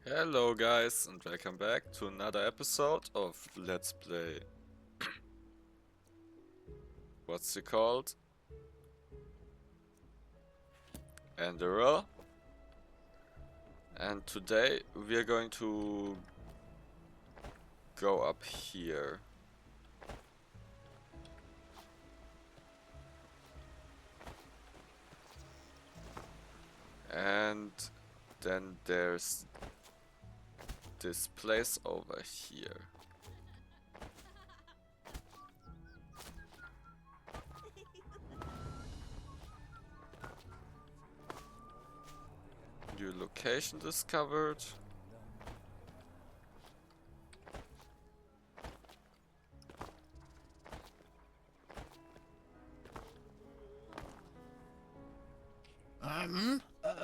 Hello guys and welcome back to another episode of Let's Play. What's it called? Enderal. And today we are going to go up here. And then there's this place over here. New location discovered.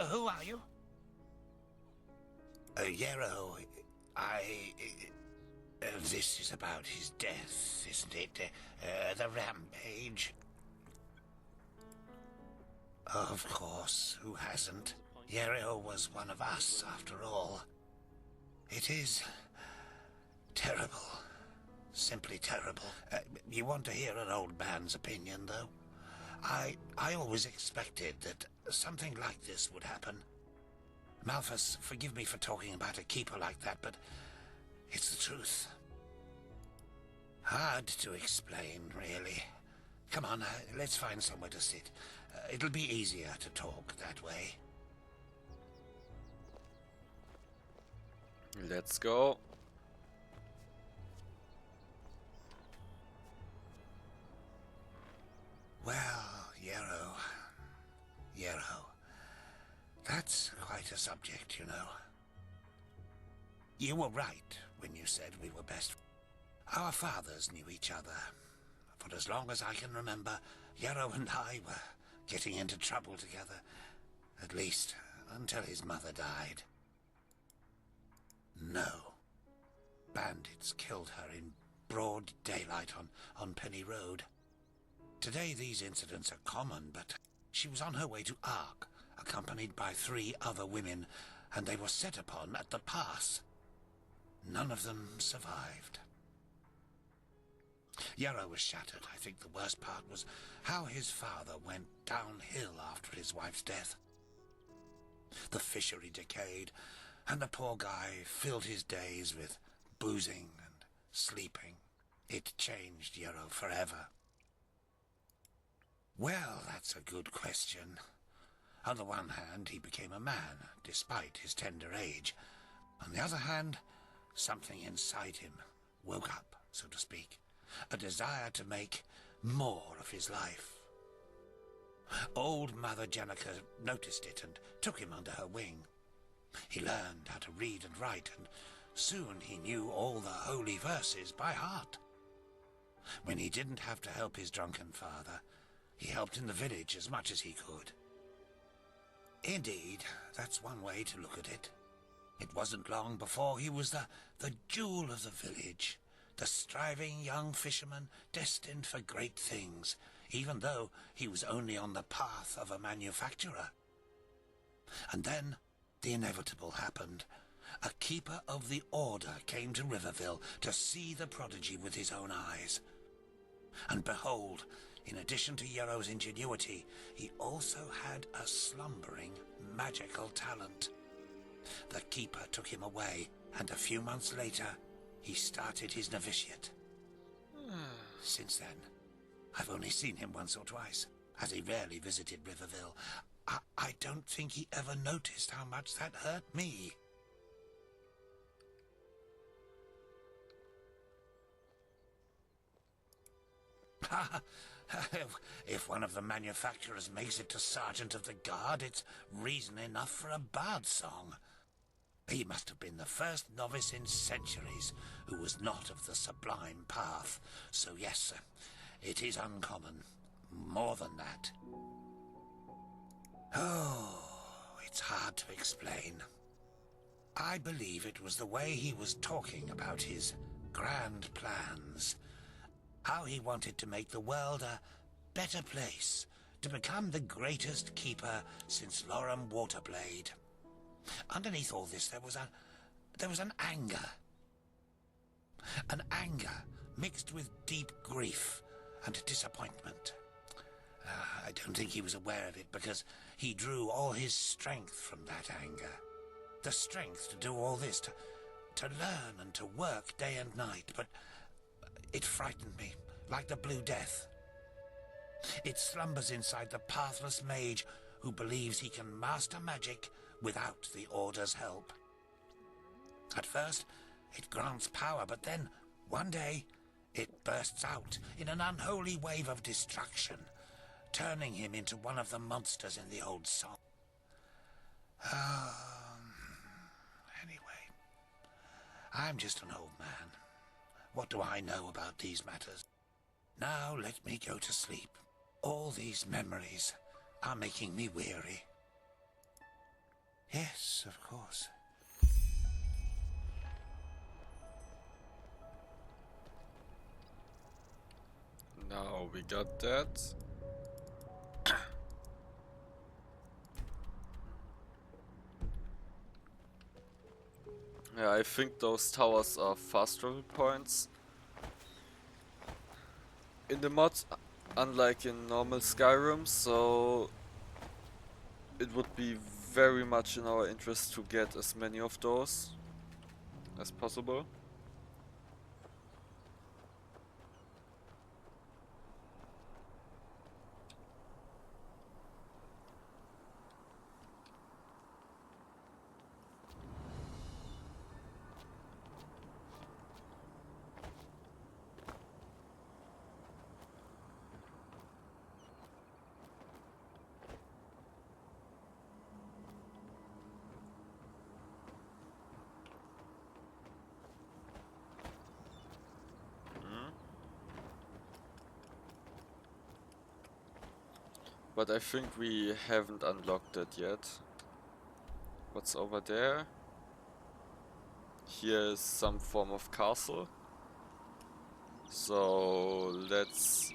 Who are you? Yarrow, this is about his death, isn't it? The rampage. Of course, who hasn't? Yarrow was one of us, after all. It is terrible. Simply terrible. You want to hear an old man's opinion, though? I always expected that something like this would happen. Malthus, forgive me for talking about a keeper like that, but it's the truth. Hard to explain, really. Come on, let's find somewhere to sit. It'll be easier to talk that way. Let's go. Well, Yarrow. That's quite a subject, you know. You were right when you said we were best. Our fathers knew each other. For as long as I can remember, Yarrow and I were getting into trouble together. At least, until his mother died. No. Bandits killed her in broad daylight on Penny Road. Today these incidents are common, but she was on her way to Ark, accompanied by 3 other women, and they were set upon at the pass. None of them survived. Yarrow was shattered. I think the worst part was how his father went downhill after his wife's death. The fishery decayed, and the poor guy filled his days with boozing and sleeping. It changed Yarrow forever. Well, that's a good question. On the one hand, he became a man, despite his tender age. On the other hand, something inside him woke up, so to speak. A desire to make more of his life. Old Mother Jenica noticed it and took him under her wing. He learned how to read and write, and soon he knew all the holy verses by heart. When he didn't have to help his drunken father, he helped in the village as much as he could. Indeed, that's one way to look at it. It wasn't long before he was the jewel of the village, the striving young fisherman destined for great things, even though he was only on the path of a manufacturer. And then the inevitable happened. A keeper of the order came to Riverville to see the prodigy with his own eyes. And behold, in addition to Yarrow's ingenuity, he also had a slumbering magical talent. The keeper took him away, and a few months later, he started his novitiate. Since then, I've only seen him once or twice, as he rarely visited Riverville. I don't think he ever noticed how much that hurt me. If one of the manufacturers makes it to Sergeant of the Guard, it's reason enough for a bard song. He must have been the first novice in centuries who was not of the sublime path. So yes, it is uncommon. More than that. Oh, it's hard to explain. I believe it was the way he was talking about his grand plans. How he wanted to make the world a better place, to become the greatest keeper since Lorem Waterblade. Underneath all this, there was there was an anger. An anger mixed with deep grief and disappointment. I don't think he was aware of it because he drew all his strength from that anger. The strength to do all this, to learn and to work day and night, but it frightened me, like the Blue Death. It slumbers inside the pathless mage who believes he can master magic without the Order's help. At first, it grants power, but then, one day, it bursts out in an unholy wave of destruction, turning him into one of the monsters in the old song. Anyway, I'm just an old man. What do I know about these matters? Now let me go to sleep. All these memories are making me weary. Yes, of course. Now we got that. Yeah, I think those towers are fast travel points. In the mod, unlike in normal Skyrim, so it would be very much in our interest to get as many of those as possible. But I think we haven't unlocked that yet. What's over there? Here is some form of castle. So let's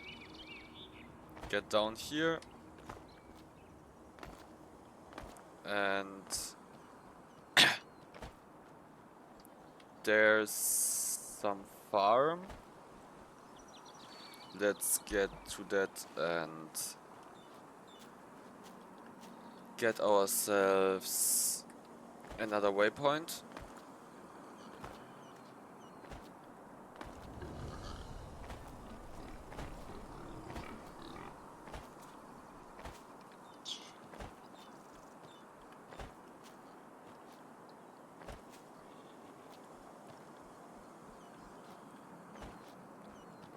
get down here. And there's some farm. Let's get to that and get ourselves another waypoint.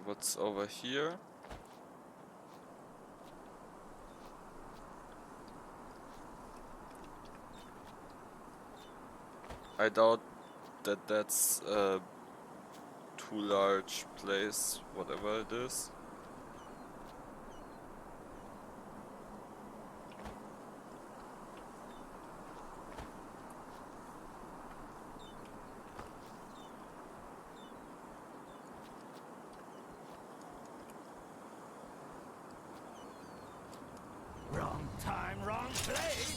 What's over here? I doubt that that's a too large place, whatever it is. Wrong time, wrong place.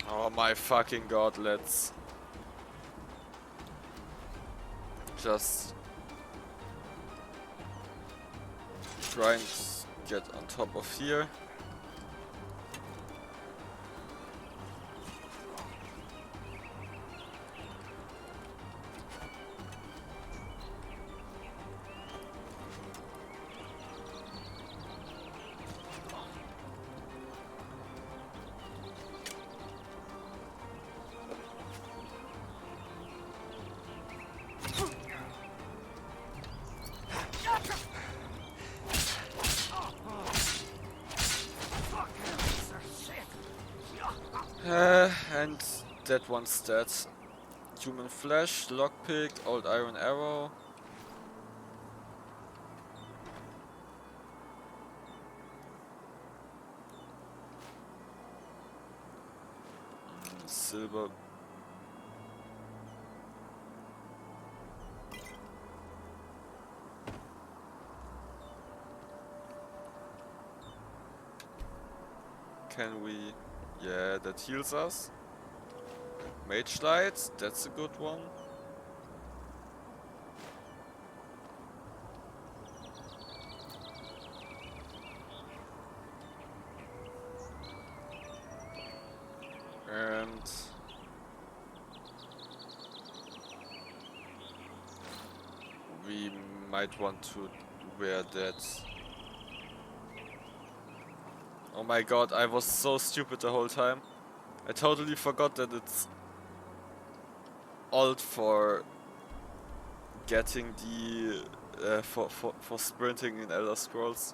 Oh my fucking god, let's just try and get on top of here. And that one's dead. Human flesh, lockpick, old iron arrow. Silver. Can we... Yeah, that heals us. Mage Light, that's a good one. And... we might want to wear that. Oh my god, I was so stupid the whole time. I totally forgot that it's alt for getting the for sprinting in Elder Scrolls.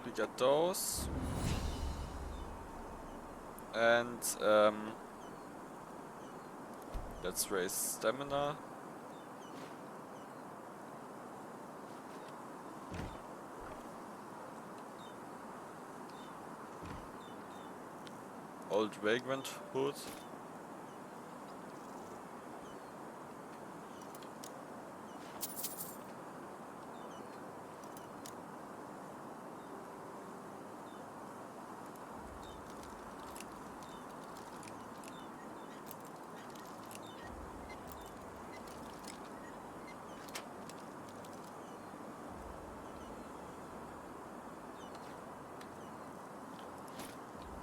We got those. And let's raise stamina. Old Vagrant Hood.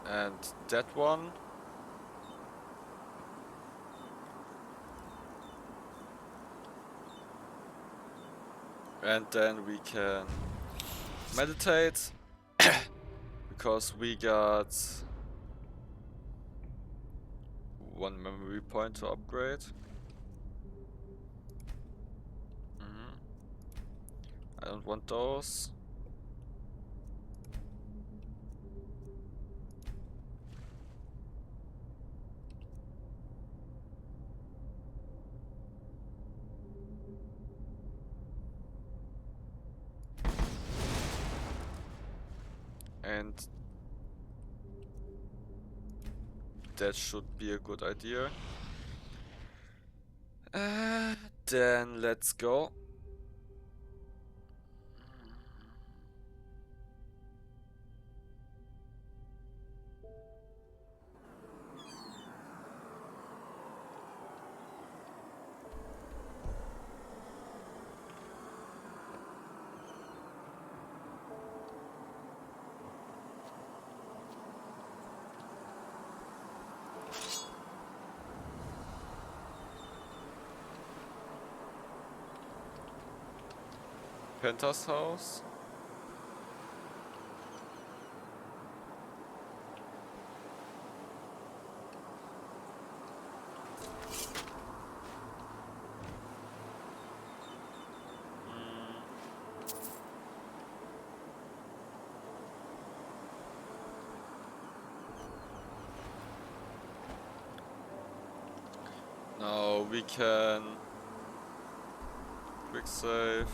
And that one. And then we can meditate. Because we got one memory point to upgrade. I don't want those. And that should be a good idea. Then let's go. Penta's house. So we can quick save.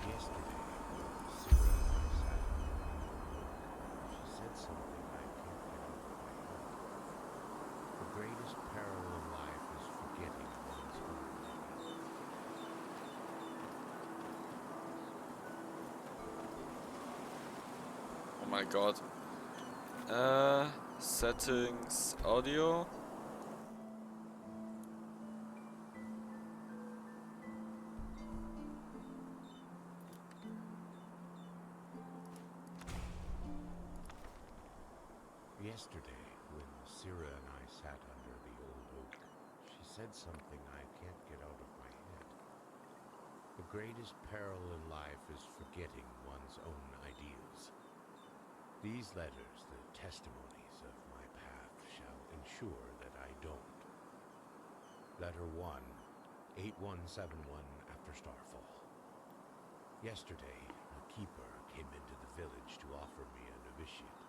Yesterday, Sarah and I sat. She said something I can't get out of my head. The greatest peril in life is forgetting one's own ideals. Oh my god. Settings, audio. Yesterday, when Sarah and I sat under the old oak, she said something I can't get out of my head. The greatest peril in life is forgetting one's own ideals. These letters, the testimonies of my path, shall ensure that I don't. Letter 1, 8171 after Starfall. Yesterday, a keeper came into the village to offer me a novitiate.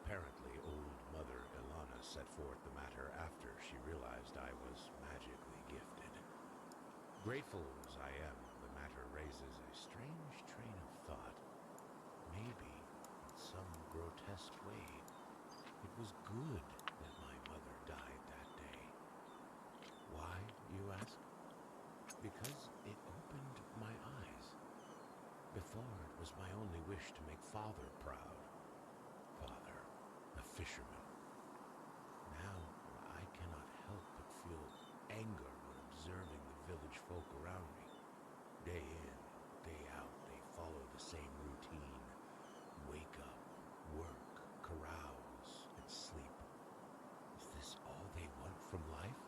Apparently, old Mother Ilana set forth the matter after she realized I was magically gifted. Grateful as I am, the matter raises a strange train of thought. Maybe, in some grotesque way, it was good that my mother died that day. Why, you ask? Because it opened my eyes. Before, it was my only wish to make Father proud. Father, a fisherman. Now, I cannot help but feel anger when observing the village folk around me. Day in, day out, they follow the same routine. Wake up, work, carouse, and sleep. Is this all they want from life?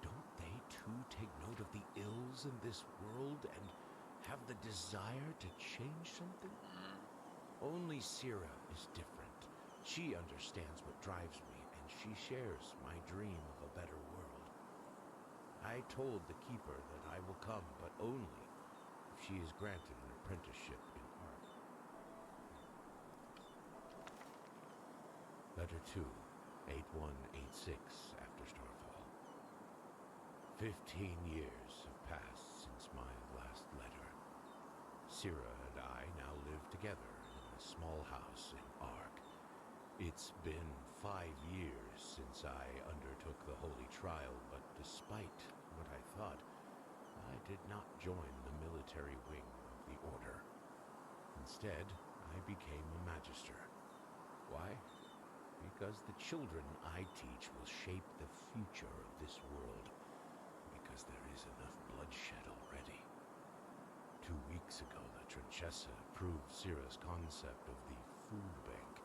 Don't they too take note of the ills in this world and have the desire to change something? Only Sira is different. She understands what drives me, and she shares my dream of a better world. I told the keeper that I will come, but only if she is granted an apprenticeship in art. Letter 2, 8186 after Starfall. 15 years have passed since my last letter. Sira and I now live together in a small house in Ark. It's been 5 years since I undertook the holy trial, but despite what I thought, I did not join the military wing of the order. Instead, I became a magister. Why? Because the children I teach will shape the future of this world. Because there is enough bloodshed already. 2 weeks ago, the Trinchessa approved Sira's concept of the food bank.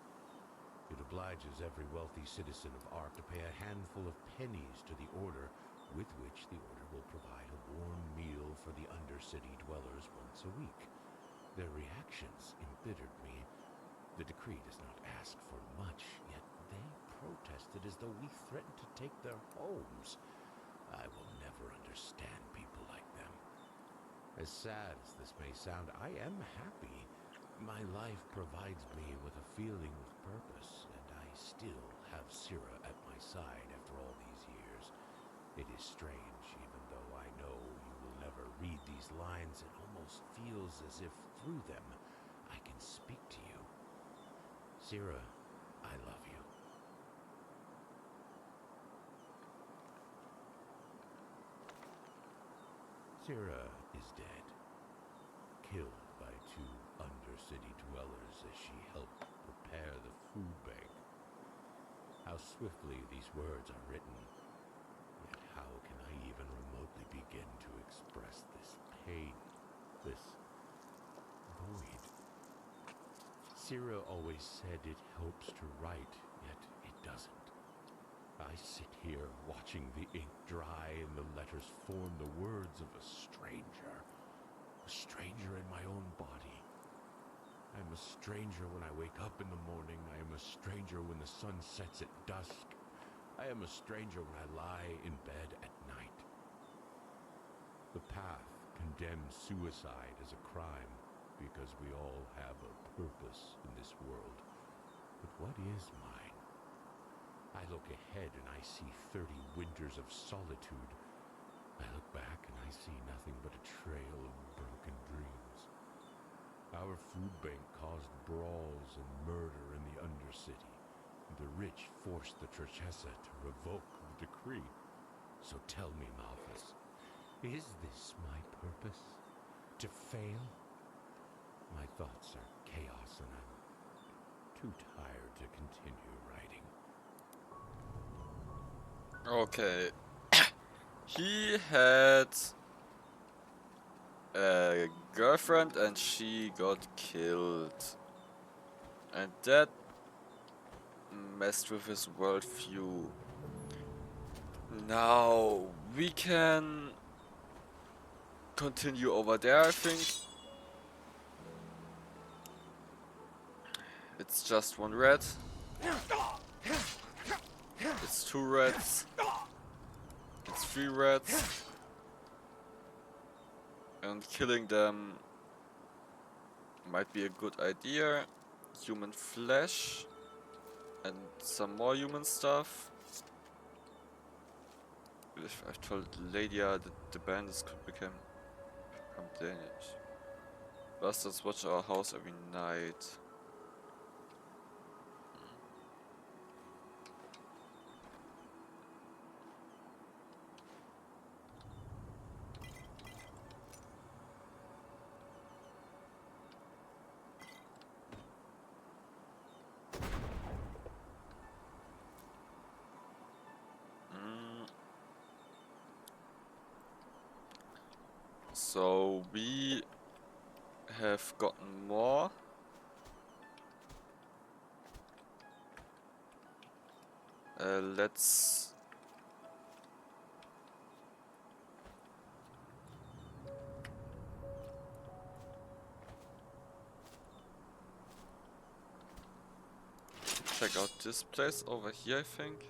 It obliges every wealthy citizen of Ark to pay a handful of pennies to the Order, with which the Order will provide a warm meal for the Undercity dwellers once a week. Their reactions embittered me. The decree does not ask for much, yet they protested as though we threatened to take their homes. I will never understand people like them. As sad as this may sound, I am happy. My life provides me with a feeling of purpose, and I still have Sira at my side after all these years. It is strange, even though I know you will never read these lines, it almost feels as if through them I can speak to you. Sira, I love you. Sira is dead, killed by 2 Undercity dwellers as she helped prepare the food bank. How swiftly these words are written, yet how can I even remotely begin to express this pain, this void? Sira always said it helps to write, yet it doesn't. I sit here watching the ink dry and the letters form the words of a stranger. A a stranger in my own body. I am a stranger when I wake up in the morning. I am a stranger when the sun sets at dusk. I am a stranger when I lie in bed at night. The path condemns suicide as a crime because we all have a purpose in this world. But what is mine? I look ahead and I see 30 winters of solitude. I look back and I see nothing but a trail of broken dreams. Our food bank caused brawls and murder in the Undercity. The rich forced the Trachessa to revoke the decree. So tell me, Malthus, is this my purpose? To fail? My thoughts are chaos and I'm too tired to continue writing. Okay. He had a girlfriend and she got killed. And that messed with his worldview. Now we can continue over there, I think. It's just one rat. It's 2 rats. It's 3 rats. And killing them might be a good idea. Human flesh. And some more human stuff. If I told Ladia that the bandits could become damaged. Bastards watch our house every night. So we have gotten more. Let's check out this place over here, I think.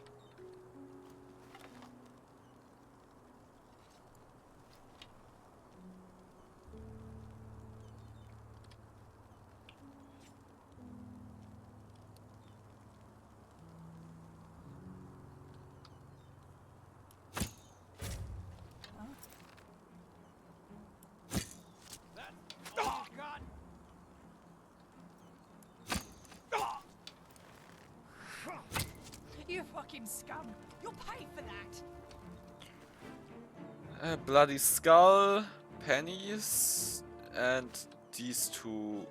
You fucking scum! You'll pay for that! Bloody skull, pennies, and these 2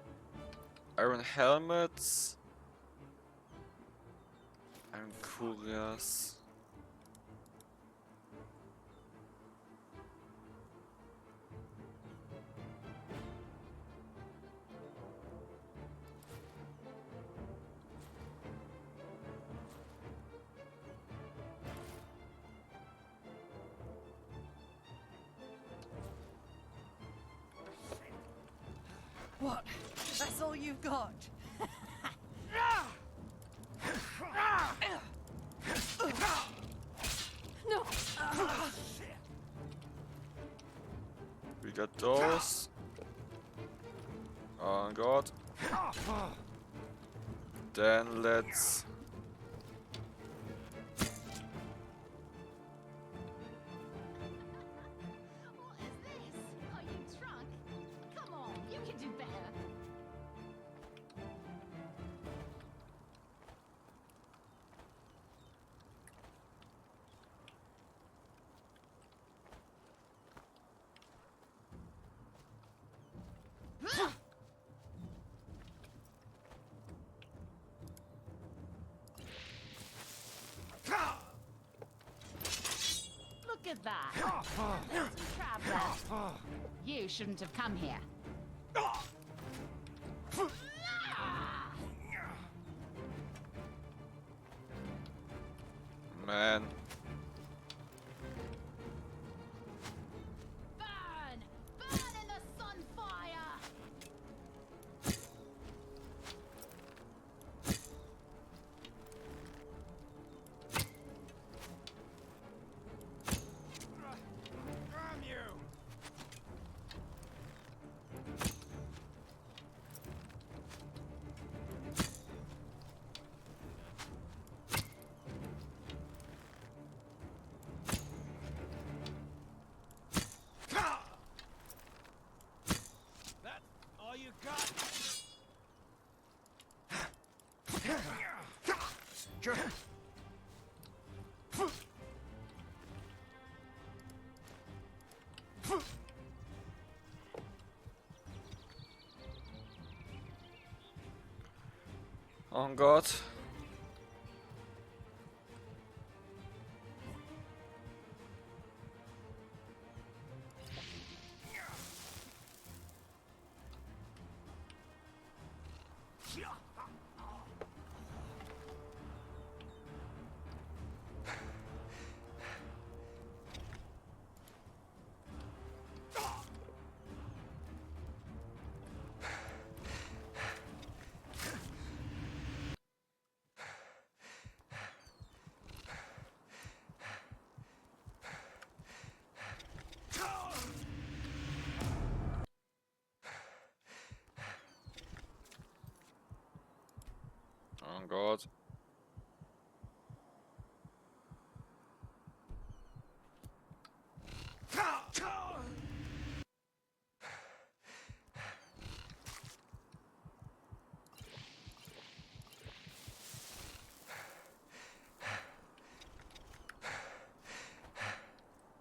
iron helmets, iron couriers. What? That's all you've got? No! We got those. Oh god. Then let's What is this? Are you drunk? Come on, you can do better. Look at that. Traveler. You shouldn't have come here. man. Burn! Burn in the sun Oh God. Oh God.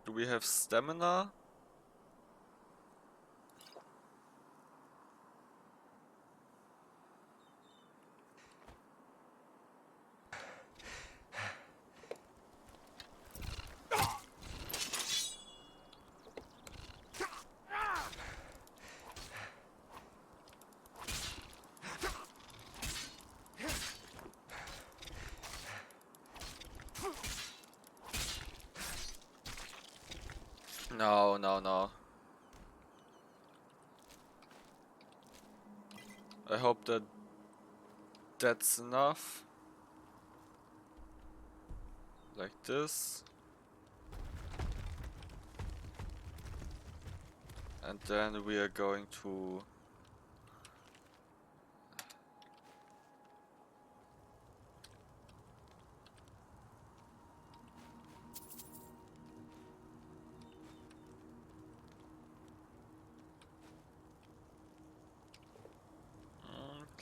Do we have stamina? No, no, no. I hope that that's enough. Like this. And then we are going to...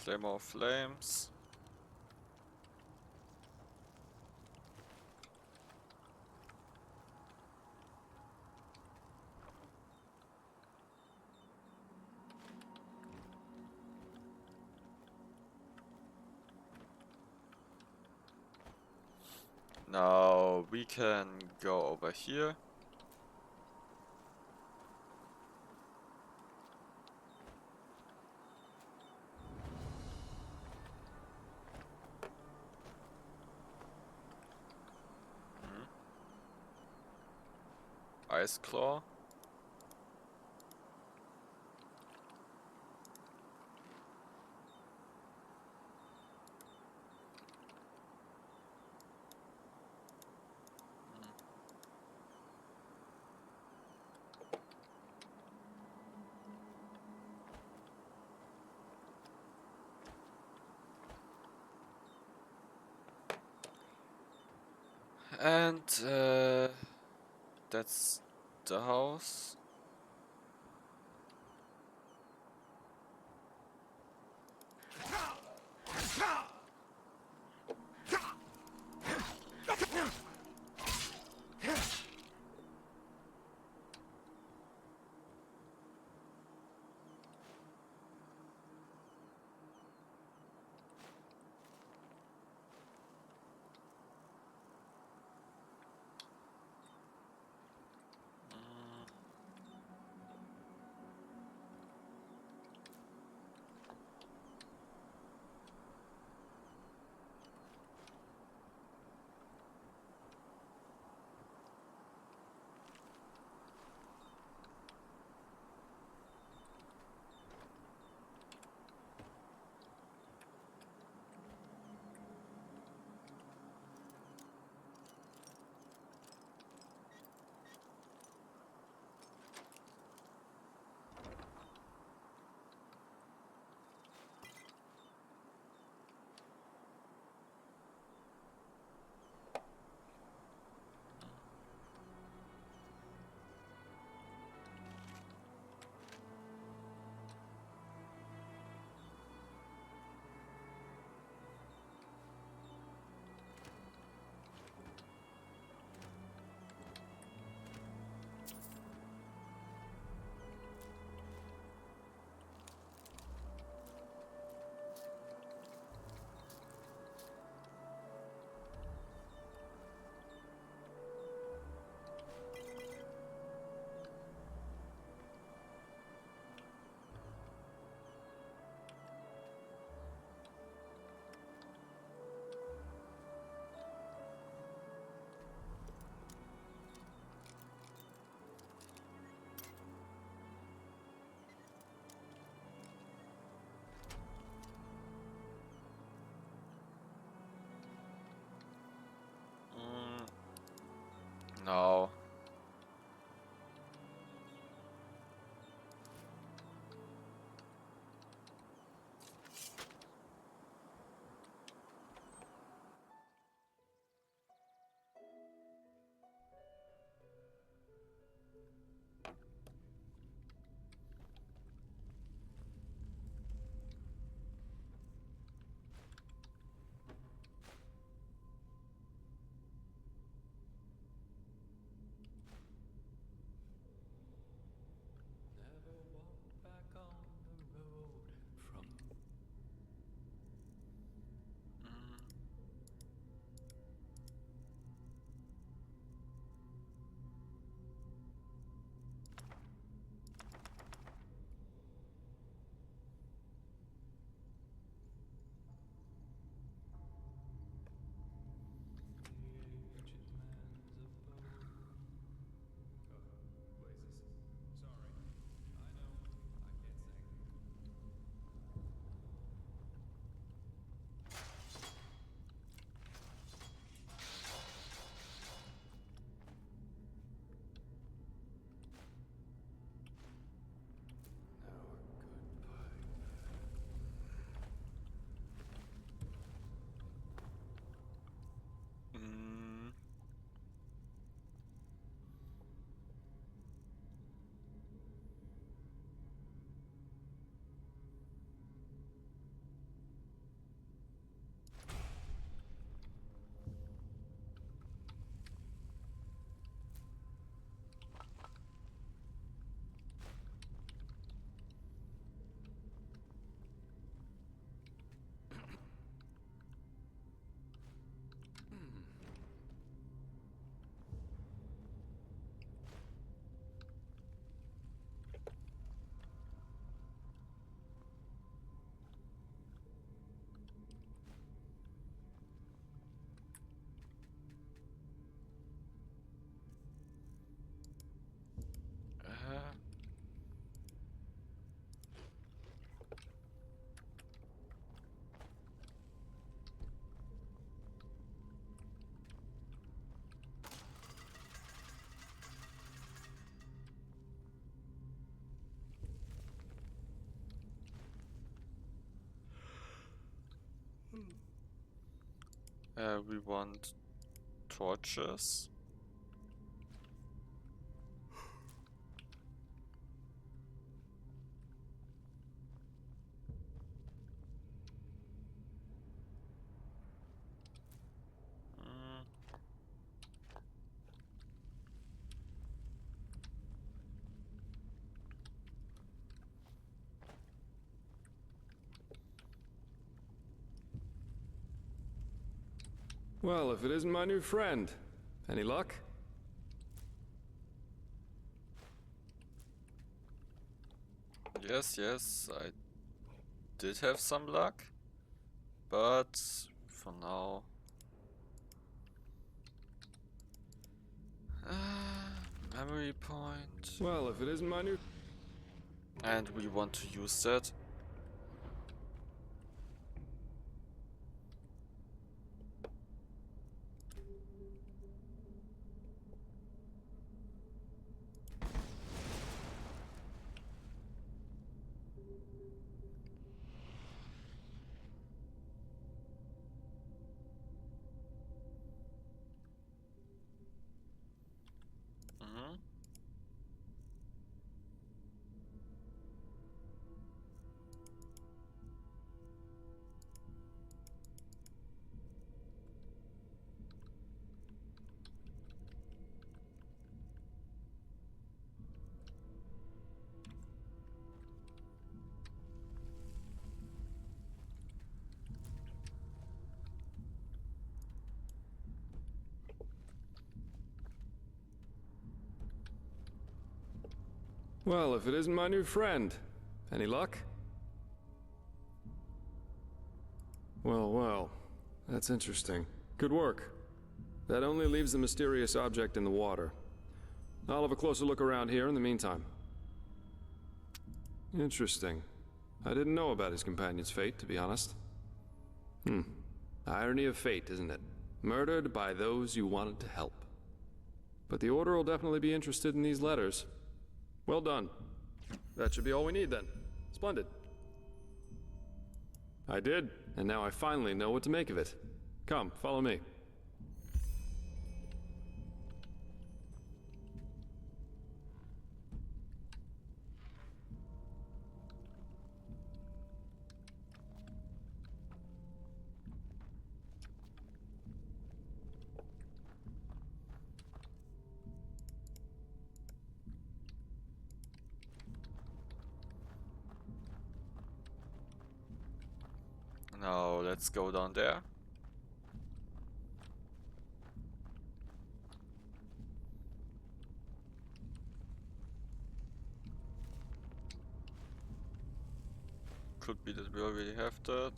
Claymore Flames. Now we can go over here. Ice Claw. And that's the house. No. Never walk back on the road from. The ancient man's abode. Blazes. Sorry. I know. I can't sing. Now goodbye. Mm. Uh, we want torches. Mm. Well, if it isn't my new friend. Any luck? Yes, I did have some luck, but for now. Memory point. Well, if it isn't my new... And we want to use that. Mhm. Well, if it isn't my new friend. Any luck? Well. That's interesting. Good work. That only leaves the mysterious object in the water. I'll have a closer look around here in the meantime. Interesting. I didn't know about his companion's fate, to be honest. Irony of fate, isn't it? Murdered by those you wanted to help. but the Order will definitely be interested in these letters. Well done. That should be all we need then. Splendid. I did, and now I finally know what to make of it. Come, follow me. Now let's go down there. Could be that we already have that.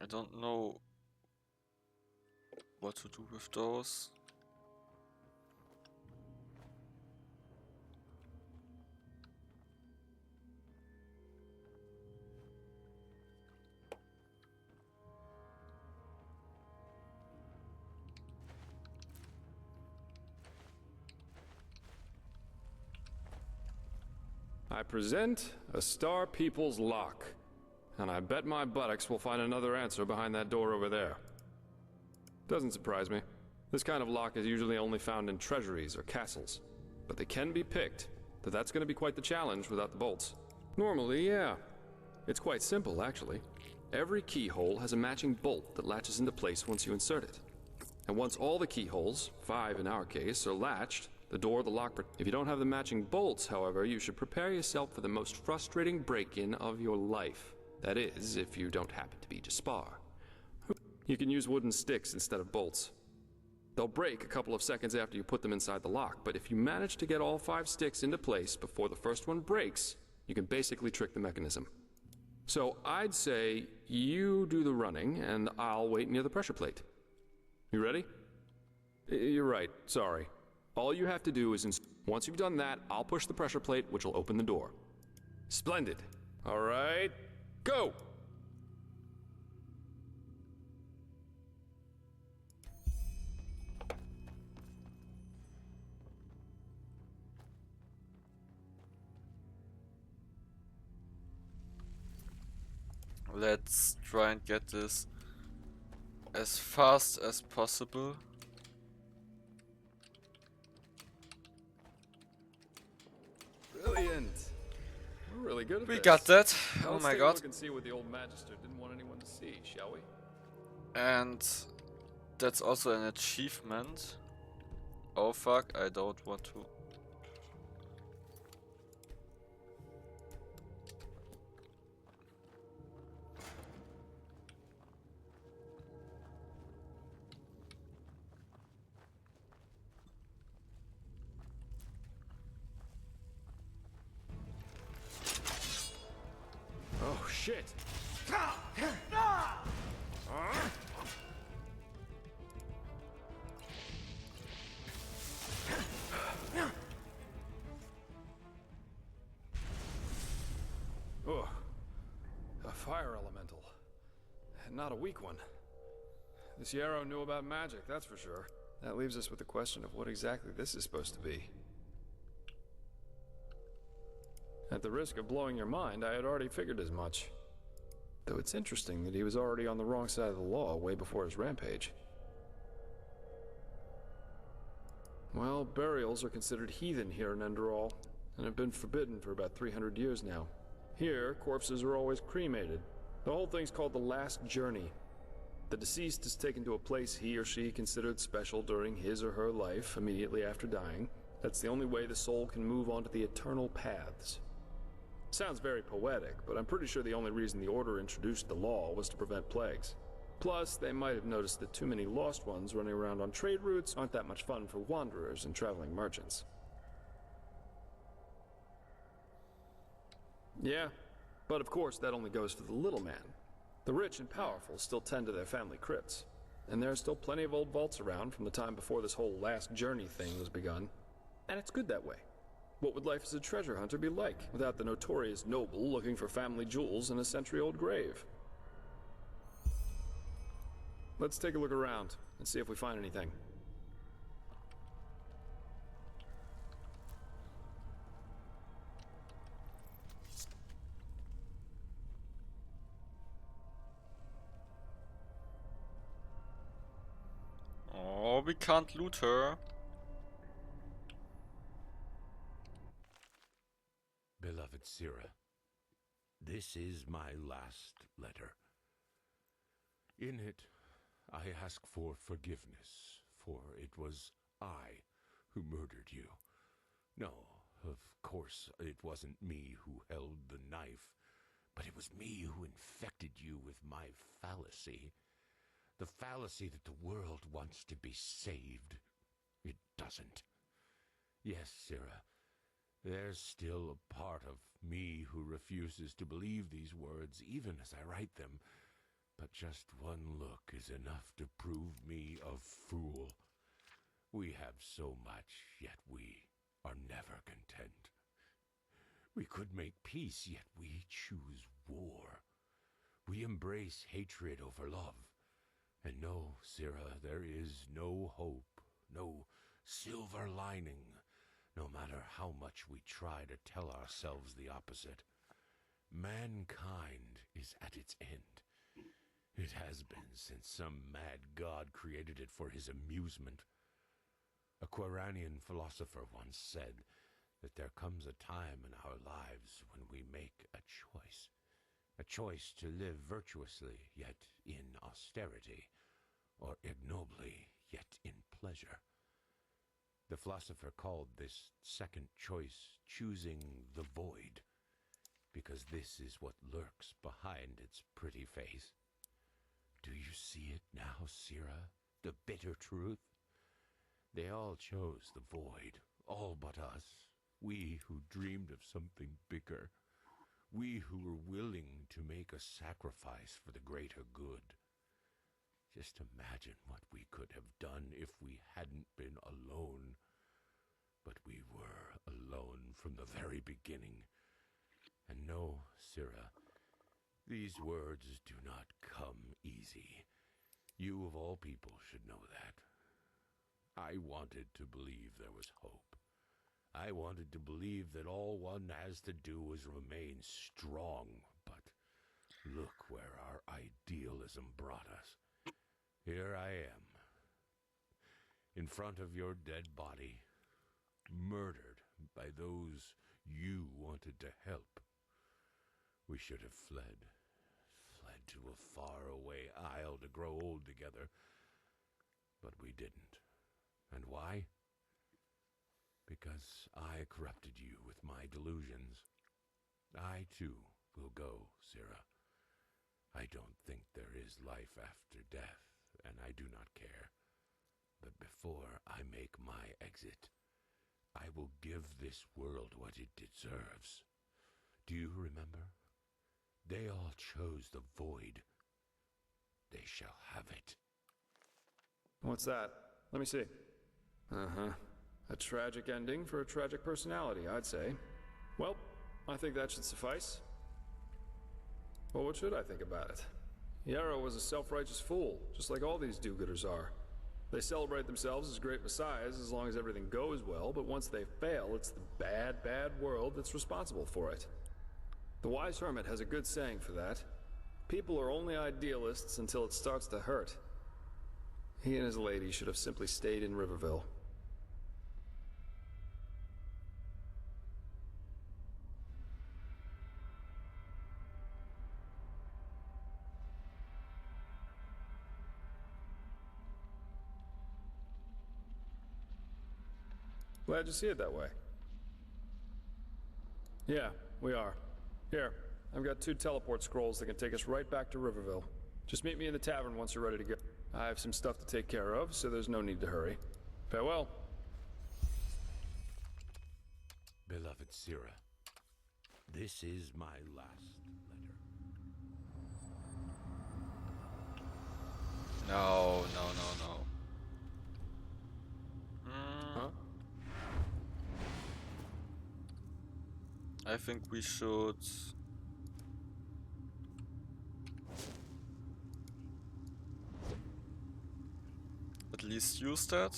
I don't know what to do with those. I present a Star People's lock, and I bet my buttocks we'll find another answer behind that door over there. Doesn't surprise me. This kind of lock is usually only found in treasuries or castles, but they can be picked, though that's going to be quite the challenge without the bolts. Normally, yeah. It's quite simple, actually. Every keyhole has a matching bolt that latches into place once you insert it. And once all the keyholes, 5 in our case, are latched, the door of the lock. If you don't have the matching bolts, however, you should prepare yourself for the most frustrating break-in of your life. That is, if you don't happen to be Jaspar. You can use wooden sticks instead of bolts. They'll break a couple of seconds after you put them inside the lock, but if you manage to get all 5 sticks into place before the first one breaks, you can basically trick the mechanism. So I'd say you do the running, and I'll wait near the pressure plate. You ready? You're right, sorry. All you have to do is, once you've done that, I'll push the pressure plate, which will open the door. Splendid. All right, go! Let's try and get this as fast as possible. Brilliant. We're really good at this. We got that. Oh Let's my take a god. look and see what the old Magister didn't want anyone to see, shall we? And that's also an achievement. Oh fuck, I don't want to. Oh, shit. Ugh. A fire elemental. And not a weak one. This Yarrow knew about magic, that's for sure. That leaves us with the question of what exactly this is supposed to be. At the risk of blowing your mind, I had already figured as much. Though it's interesting that he was already on the wrong side of the law way before his rampage. Well, burials are considered heathen here in Enderal, and have been forbidden for about 300 years now. Here, corpses are always cremated. The whole thing's called the Last Journey. The deceased is taken to a place he or she considered special during his or her life, immediately after dying. That's the only way the soul can move on to the eternal paths. Sounds very poetic, but I'm pretty sure the only reason the Order introduced the law was to prevent plagues. Plus, they might have noticed that too many lost ones running around on trade routes aren't that much fun for wanderers and traveling merchants. Yeah, but of course that only goes for the little man. The rich and powerful still tend to their family crypts. And there are still plenty of old vaults around from the time before this whole last journey thing was begun. And it's good that way. What would life as a treasure hunter be like without the notorious noble looking for family jewels in a century-old grave? Let's take a look around and see if we find anything. Oh, we can't loot her. Beloved Sira, this is my last letter. In it, I ask for forgiveness, for it was I who murdered you. No, of course, it wasn't me who held the knife, but it was me who infected you with my fallacy. The fallacy that the world wants to be saved. It doesn't. Yes, Sira, there's still a part of me who refuses to believe these words, even as I write them. But just one look is enough to prove me a fool. We have so much, yet we are never content. We could make peace, yet we choose war. We embrace hatred over love. And no, Sira, there is no hope, no silver lining, no matter how much we try to tell ourselves the opposite. Mankind is at its end. It has been since some mad god created it for his amusement. A Quranian philosopher once said that there comes a time in our lives when we make a choice to live virtuously, yet in austerity, or ignobly, yet in pleasure. The philosopher called this second choice choosing the void, because this is what lurks behind its pretty face. Do you see it now, Sira? The bitter truth? They all chose the void, all but us. We who dreamed of something bigger. We who were willing to make a sacrifice for the greater good. Just imagine what we could have done if we hadn't been alone. But we were alone from the very beginning. And no, Sira, these words do not come easy. You of all people should know that. I wanted to believe there was hope. I wanted to believe that all one has to do is remain strong. But look where our idealism brought us. Here I am, in front of your dead body, murdered by those you wanted to help. We should have fled to a faraway isle to grow old together. But we didn't. And why? Because I corrupted you with my delusions. I, too, will go, Sira. I don't think there is life after death, and I do not care. But before I make my exit, I will give this world what it deserves. Do you remember? They all chose the void. They shall have it. What's that? Let me see. Uh-huh. A tragic ending for a tragic personality, I'd say. Well, I think that should suffice. Well, what should I think about it? Yarrow was a self-righteous fool, just like all these do-gooders are. They celebrate themselves as great messiahs as long as everything goes well, but once they fail, it's the bad, bad world that's responsible for it. The wise hermit has a good saying for that. People are only idealists until it starts to hurt. He and his lady should have simply stayed in Riverville. Glad you see it that way. Yeah, we are. Here, I've got 2 teleport scrolls that can take us right back to Riverville. Just meet me in the tavern once you're ready to go. I have some stuff to take care of, so there's no need to hurry. Farewell. Beloved Sira, this is my last letter. No, no, no, no. Huh? I think we should at least use that.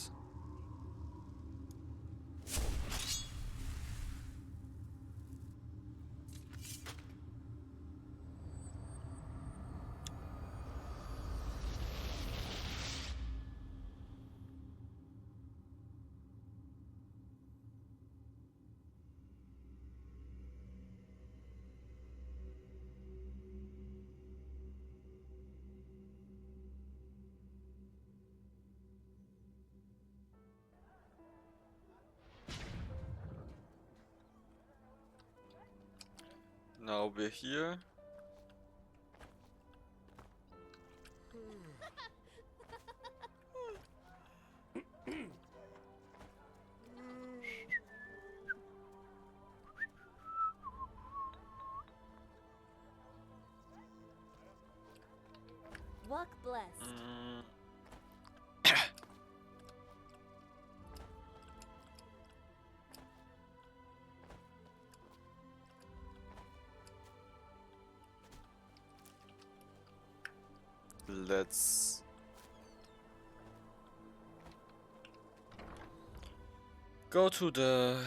Now we're here. Walk blessed. Let's go to the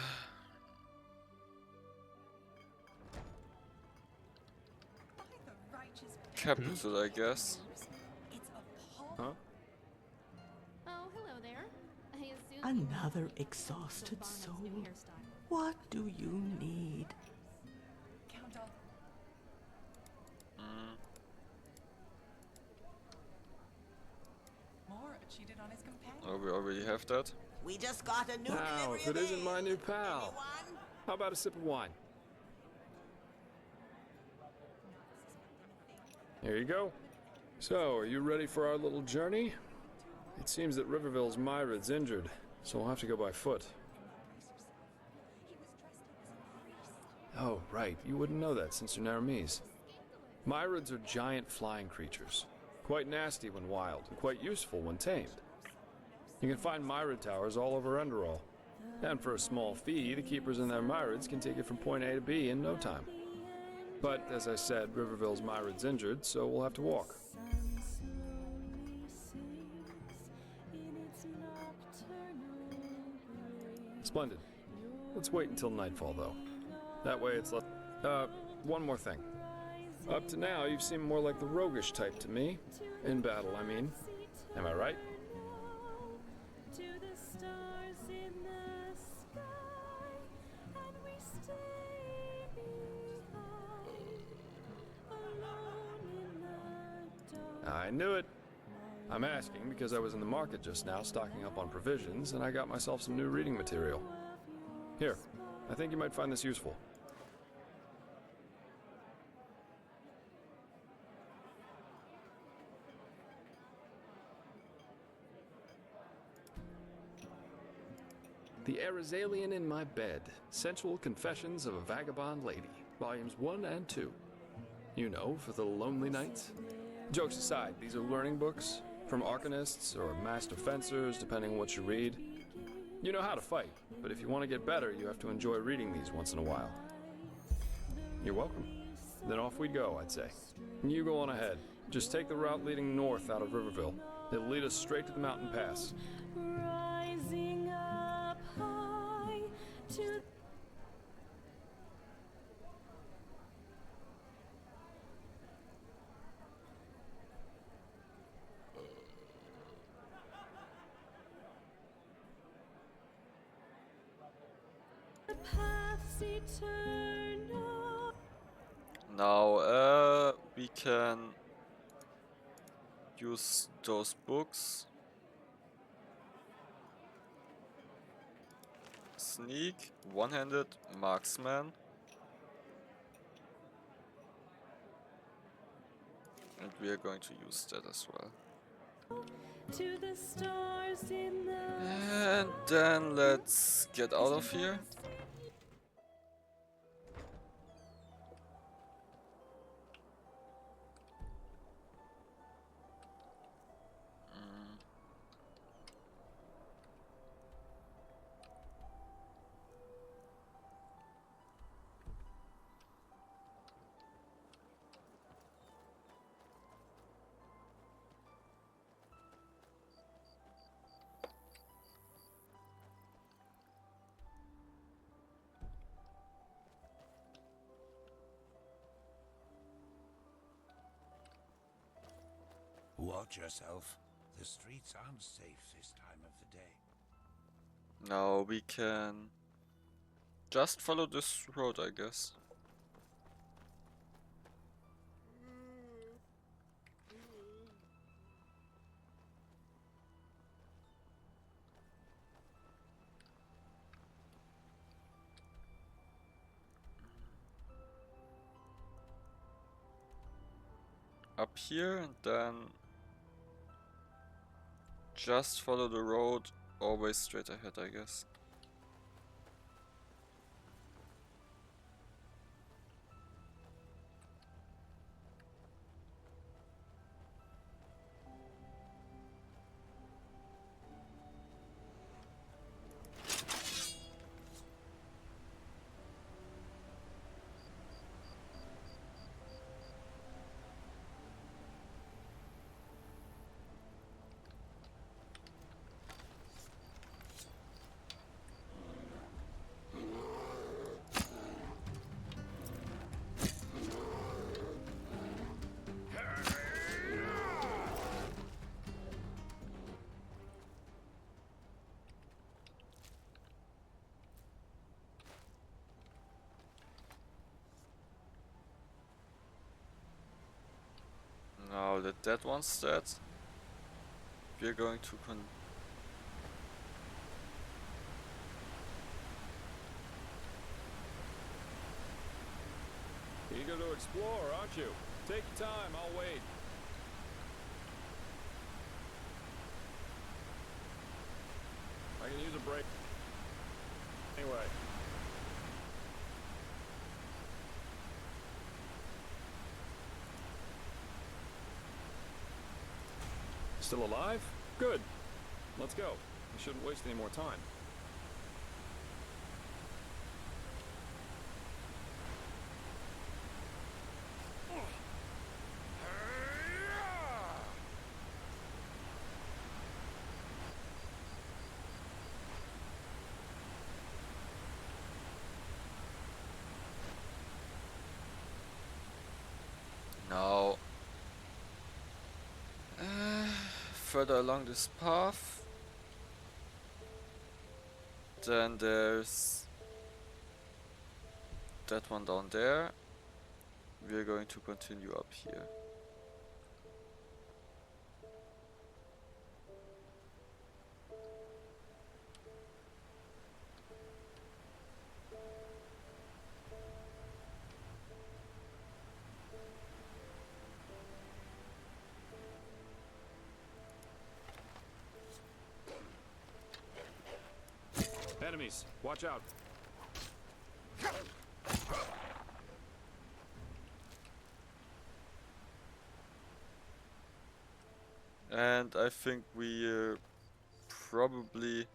By the righteous capital, I guess. It's appalling. Huh? Oh, hello there. I assume Another exhausted soul. What do you need? Count all. Moore cheated on his companion. Oh, we already have that. We just got a new Now, delivery if it of isn't my ale. new pal. Anyone? How about a sip of wine? Here you go. So, are you ready for our little journey? It seems that Riverville's Myra's injured, so we'll have to go by foot. Oh, right. You wouldn't know that since you're Naramis. Myrids are giant flying creatures. Quite nasty when wild, and quite useful when tamed. You can find Myrid towers all over Enderal. And for a small fee, the keepers in their Myrids can take you from point A to B in no time. But, as I said, Riverville's Myrid's injured, so we'll have to walk. Splendid. Let's wait until nightfall, though. That way it's less... one more thing. Up to now, you've seemed more like the roguish type to me. In battle, I mean. Am I right? I knew it. I'm asking because I was in the market just now stocking up on provisions, and I got myself some new reading material. Here, I think you might find this useful. The Arizalian in My Bed, Sensual Confessions of a Vagabond Lady, Volumes 1 and 2. You know, for the lonely nights. Jokes aside, these are learning books, from arcanists or master fencers, depending on what you read. You know how to fight, but if you want to get better, you have to enjoy reading these once in a while. You're welcome. Then off we go, I'd say. You go on ahead. Just take the route leading north out of Riverville. It'll lead us straight to the mountain pass. Rising up high to the paths eternal. Now, we can use those books. Sneak, one-handed, marksman. And we are going to use that as well. To the stars in the And then let's get out of here. Watch yourself. The streets aren't safe this time of the day. Now we can just follow this road, I guess. Up here and then just follow the road, always straight ahead, I guess. Now that that one's dead, we're going to Eager to explore, aren't you? Take your time, I'll wait. I can use a break. Anyway. Still alive? Good. Let's go. We shouldn't waste any more time. now further along this path. Then there's that one down there. We're going to continue up here. Enemies, watch out. And I think we're probably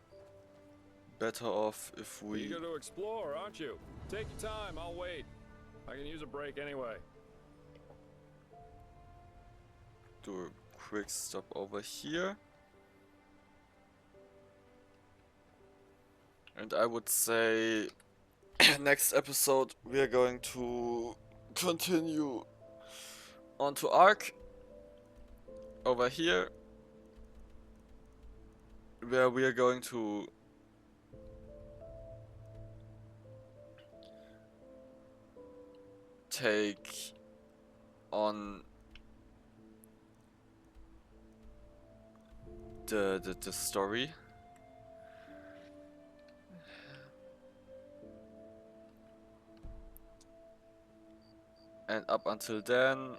better off if we Eager to explore, aren't you? Take your time, I'll wait. I can use a break anyway. do a quick stop over here. And I would say next episode we are going to continue on to Ark over here, where we are going to take on the story. And up until then,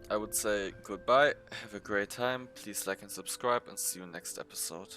I would say goodbye, have a great time, please like and subscribe, and see you next episode.